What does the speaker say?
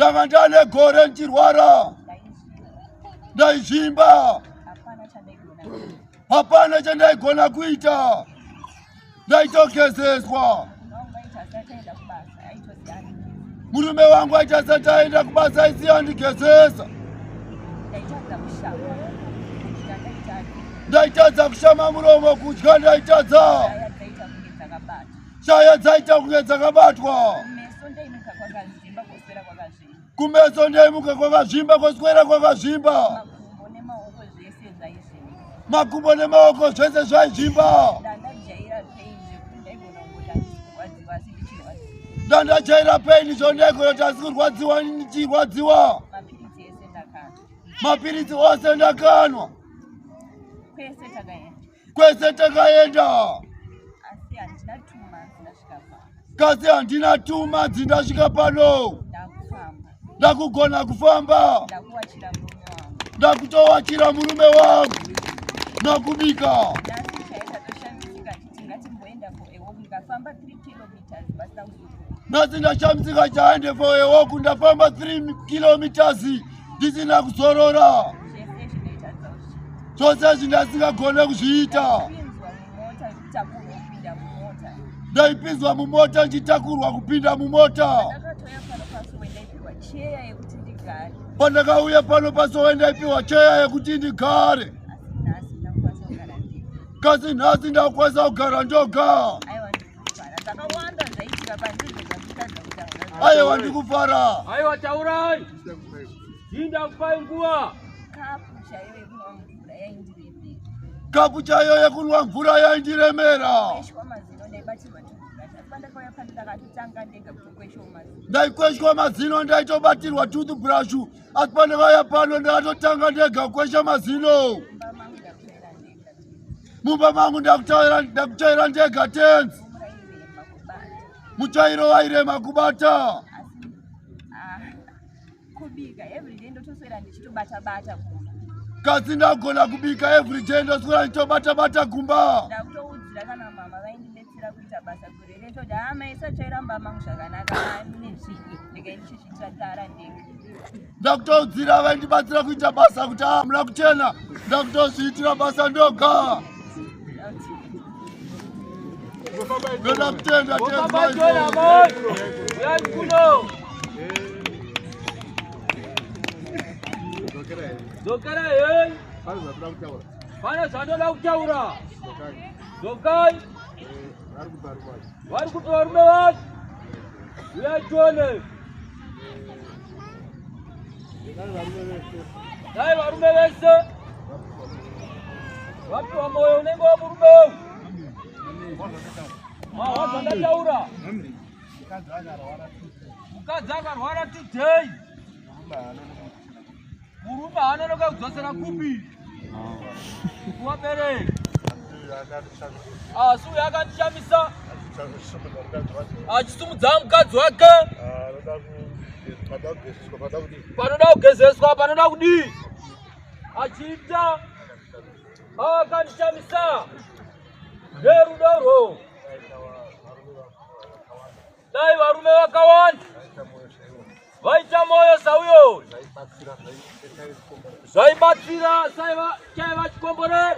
Ndakandane gore nchirwara. Ndaishimba. Hapana chandaigona kuita. Ndaitogezeswa. Murume wangu aita sati aenda kubasa isi andigezesa. Ndaitadza kushama muromo kudya ndaitadza. Shaya dzaita kunge dzakabatwa. Kumeso ndeimuka kwakazvimba kwoswera kwakazvimba. Makumbo nemaoko zvese zvaizvimba. Ndandajaira paini zvondaigona kuti asi kurwadziwa ndichirwadziwa. Mapiritsi ose ndakanwa. Kwese takaenda. Kasi handina tuma dzindasvika pano. Ndakugona kufamba. Ndakutowachira murume wangu. Nakubika. Nasi ndashamisika chaende for a walk ndafamba 3 kilometers ndisina kuzorora. Zvose zvindasingagone kuzviita. Ndaipinzwa mumota ndichitakurwa kupinda mumota. Pandakauya pano pasowe ndaipiwa cheya yekuti ndigare. Kasi nhasi ndakwanisa kugara ndoga. Aiwa ndikufara. Aiwa taurai. Jinda kupai nguwa. Kapu chayo yekunwa mvura yaindiremera. Ndaikweshwa mazino ndaitobatirwa toothbrush. Asi pandakauya pano ndakatotanga ndega kukwesha mazino. Mumba mangu ndakuchaira ndega tenzi. Muchairo wairema kubata. Kasi ndagona kubika everyday ndoswera ndichibata kumba. Ndakutodzira vaindibatsira kuita basa kuti hamuna kuchena. Ndakutozviitira basa ndoga. Ndoda kutenda Dokara yey. Pana zandola kutaura. Dokai. Vari kuti varume vacho. Uyatone. Dai varume vese. Watu wa moyo unenge wa murume. Wazanda taura. Mukadzi akarwara today. Murume anonoka kudzosera kupi. Kuwapere. Asi uyo akandishamisa. Achisumudza mukadzi wake. Panoda kugezeswa, panoda kudii. Achiita. Akandishamisa. Nerudoro. Dai varume vakawanda. Vaita moyo sauyo. Zvaibatsira sai chaiva chikomborero.